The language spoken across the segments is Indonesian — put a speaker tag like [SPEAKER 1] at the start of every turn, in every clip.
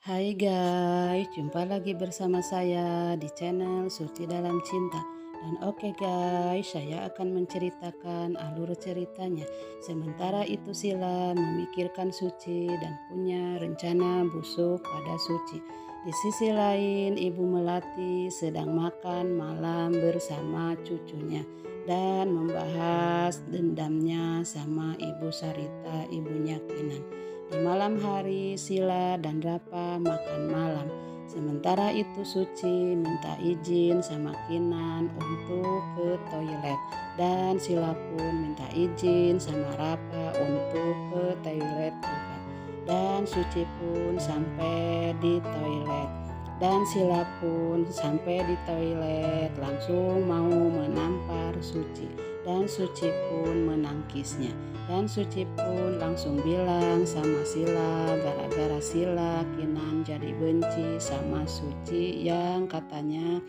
[SPEAKER 1] Hai guys, jumpa lagi bersama saya di channel Suci Dalam Cinta. Dan oke guys, saya akan menceritakan alur ceritanya. Sementara itu Sila memikirkan Suci dan punya rencana busuk pada Suci. Di sisi lain, Ibu Melati sedang makan malam bersama cucunya dan membahas dendamnya sama Ibu Sarita, ibunya Kinan. Di malam hari, Sila dan Rapa makan malam. Sementara itu Suci minta izin sama Kinan untuk ke toilet. Dan Sila pun minta izin sama Rapa untuk ke toilet juga. Dan Suci pun sampai di toilet. Dan Sila pun sampai di toilet langsung mau menampar Suci. Dan Suci pun menangkisnya. Dan Suci pun langsung bilang sama Sila, gara-gara Sila Kinan jadi benci sama Suci yang katanya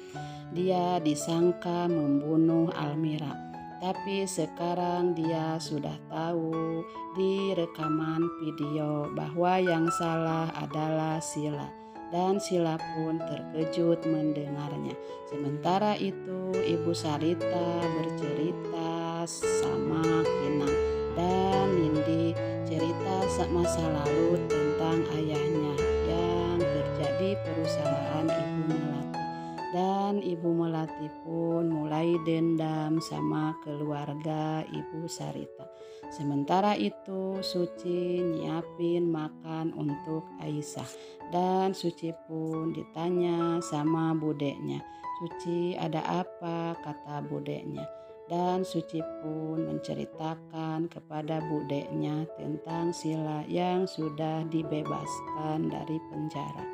[SPEAKER 1] dia disangka membunuh Almira. Tapi sekarang dia sudah tahu di rekaman video bahwa yang salah adalah Sila. Dan Sila pun terkejut mendengarnya. Sementara itu Ibu Sarita bercerita sama Kinan. Dan Nindi cerita masa lalu tentang ayahnya yang kerja di perusahaan Ibu Melati. Dan Ibu Melati pun mulai dendam sama keluarga Ibu Sarita. Sementara itu Suci nyiapin makan untuk Aisyah. Dan Suci pun ditanya sama budeknya. Suci, ada apa? Kata budeknya. Dan Suci pun menceritakan kepada budeknya tentang Sila yang sudah dibebaskan dari penjara.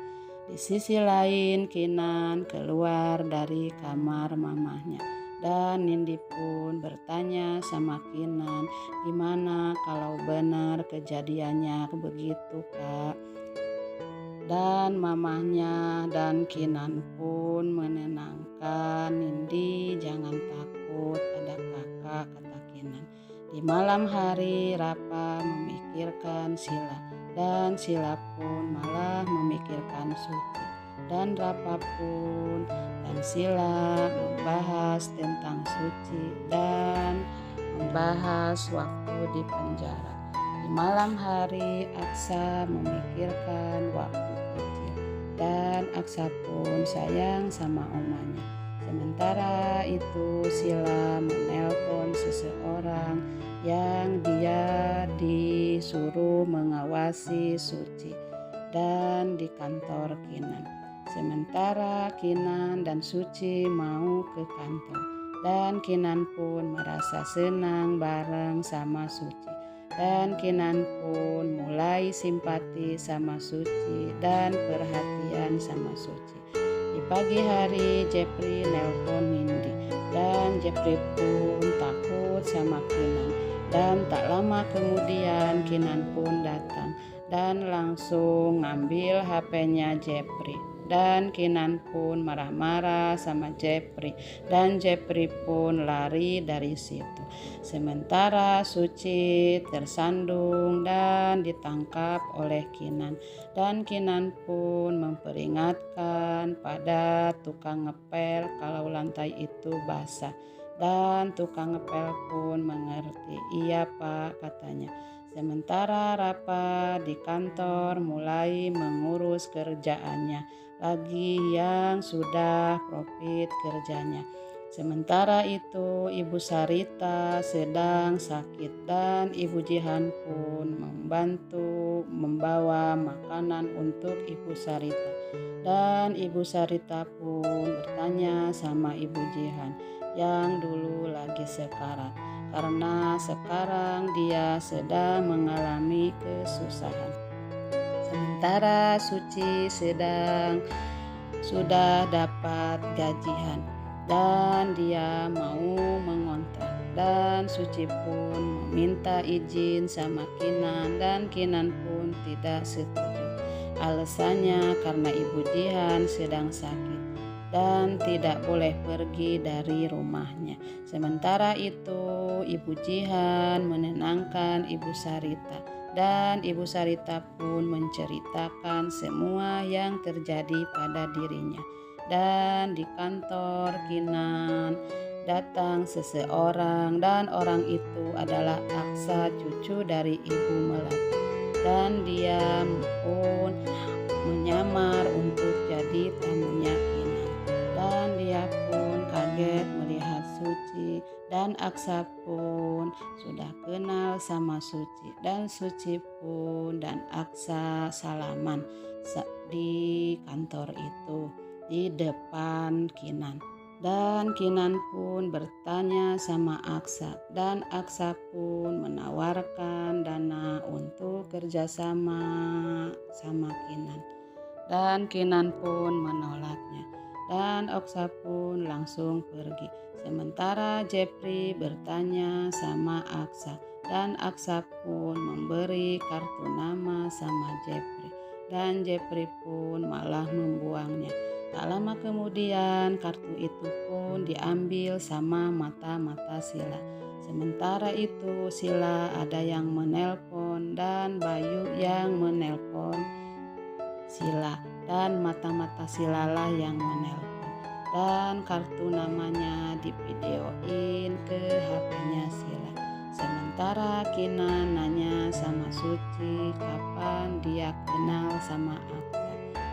[SPEAKER 1] Di sisi lain Kinan keluar dari kamar mamahnya. Dan Nindi pun bertanya sama Kinan, gimana kalau benar kejadiannya begitu Kak? Dan mamahnya dan Kinan pun menenangkan Nindi, jangan takut, ada kakak, kata Kinan. Di malam hari Rapa memikirkan Sila dan Sila pun malah memikirkan Suci. Dan Rapa pun dan Sila membahas tentang Suci dan membahas waktu di penjara. Di malam hari Aksa memikirkan waktu kecil dan Aksa pun sayang sama omanya. Sementara itu Sila menelpon seseorang yang dia disuruh mengawasi Suci dan di kantor Kinan. Sementara Kinan dan Suci mau ke kantor dan Kinan pun merasa senang bareng sama Suci. Dan Kinan pun mulai simpati sama Suci dan perhatian sama Suci. Di pagi hari Jepri nelpon Nindi dan Jepri pun takut sama Kinan. Dan tak lama kemudian Kinan pun datang dan langsung ngambil HP-nya Jepri. Dan Kinan pun marah-marah sama Jepri dan Jepri pun lari dari situ. Sementara Suci tersandung dan ditangkap oleh Kinan. Dan Kinan pun memperingatkan pada tukang ngepel kalau lantai itu basah. Dan tukang ngepel pun mengerti. Iya Pak, katanya. Sementara Rapa di kantor mulai mengurus kerjaannya lagi yang sudah profit kerjanya. Sementara itu Ibu Sarita sedang sakit dan Ibu Jihan pun membantu membawa makanan untuk Ibu Sarita. Dan Ibu Sarita pun bertanya sama Ibu Jihan yang dulu lagi sekarat, karena sekarang dia sedang mengalami kesusahan. Sementara Suci sudah dapat gajian dan dia mau mengontrak. Dan Suci pun meminta izin sama Kinan dan Kinan pun tidak setuju. Alasannya karena Ibu Jihan sedang sakit dan tidak boleh pergi dari rumahnya. Sementara itu Ibu Jihan menenangkan Ibu Sarita Dan Ibu Sarita pun menceritakan semua yang terjadi pada dirinya. Dan di kantor Kinan datang seseorang, dan orang itu adalah Aksa, cucu dari Ibu Melati. Dan dia pun menyamar untuk jadi tamunya Kinan. Dan dia pun kaget melihat Suci, dan Aksa pun sudah kenal sama Suci, dan Suci pun dan Aksa salaman di kantor itu di depan Kinan. Dan Kinan pun bertanya sama Aksa, dan Aksa pun menawarkan dana untuk kerjasama sama Kinan. Dan Kinan pun menolaknya, dan Aksa pun langsung pergi. Sementara Jepri bertanya sama Aksa, dan Aksa pun memberi kartu nama sama Jepri, dan Jepri pun malah membuangnya. Tak lama kemudian kartu itu pun diambil sama mata-mata Sila. Sementara itu Sila ada yang menelpon, dan Bayu yang menelpon Sila, dan mata-mata Sila lah yang menelpon. Dan kartu namanya divideoin ke HP-nya Sila. Sementara Kinan nanya sama Suci kapan dia kenal sama Aksa.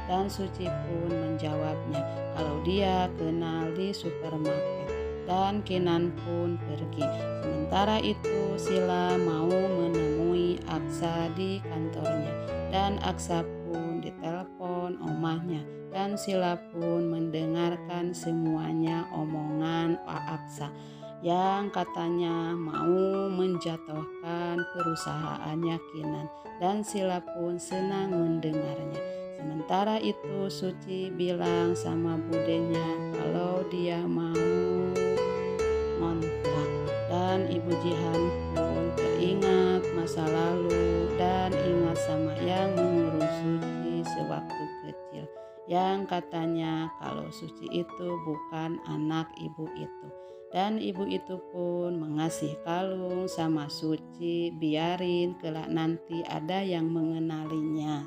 [SPEAKER 1] Dan Suci pun menjawabnya kalau dia kenal di supermarket. Dan Kinan pun pergi. Sementara itu Sila mau menemui Aksa di kantornya, dan Aksa pun ditelepon omahnya, dan Sila pun mendengarkan semuanya omongan Aksa yang katanya mau menjatuhkan perusahaannya Kinan, dan Sila pun senang mendengarnya. Sementara itu Suci bilang sama budenya kalau dia mau ngontrak, dan Ibu Jihan pun teringat masa lalu dan ingat sama yang mengurus Suci sewaktu kecil, yang katanya kalau Suci itu bukan anak ibu itu. Dan ibu itu pun mengasih kalung sama Suci, biarin kelak nanti ada yang mengenalinya.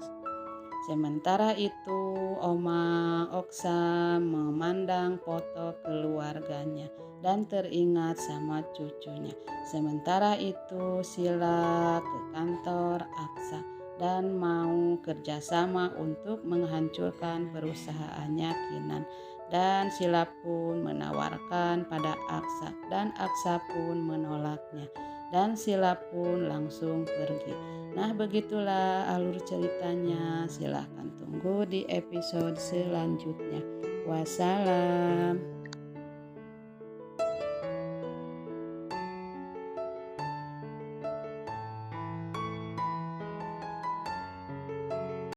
[SPEAKER 1] Sementara itu Oma Oksa memandang foto keluarganya dan teringat sama cucunya. Sementara itu Sila ke kantor Aksa dan mau kerjasama untuk menghancurkan perusahaannya Kinan. Dan Sila pun menawarkan pada Aksa, dan Aksa pun menolaknya. Dan Sila pun langsung pergi. Nah, begitulah alur ceritanya. Silahkan tunggu di episode selanjutnya. Wassalam.